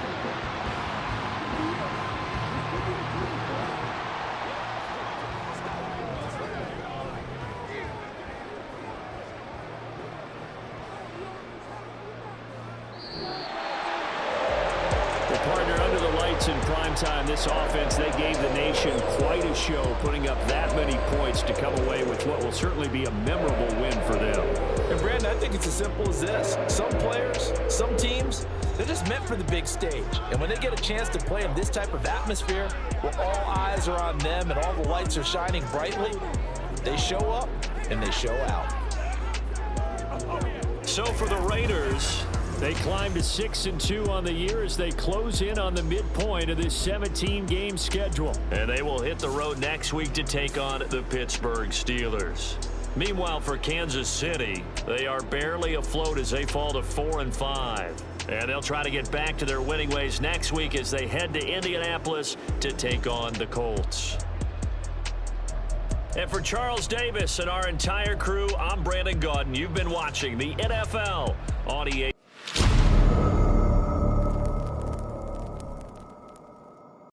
In primetime, this offense, they gave the nation quite a show, putting up that many points to come away with what will certainly be a memorable win for them. And Brandon, I think it's as simple as this. Some players, some teams, they're just meant for the big stage. And when they get a chance to play in this type of atmosphere, where all eyes are on them and all the lights are shining brightly, they show up and they show out. So for the Raiders, they climb to 6-2 on the year as they close in on the midpoint of this 17-game schedule. and they will hit the road next week to take on the Pittsburgh Steelers. Meanwhile, for Kansas City, they are barely afloat as they fall to 4-5. And they'll try to get back to their winning ways next week as they head to Indianapolis to take on the Colts. And for Charles Davis and our entire crew, I'm Brandon Gaudin. You've been watching the NFL on EA.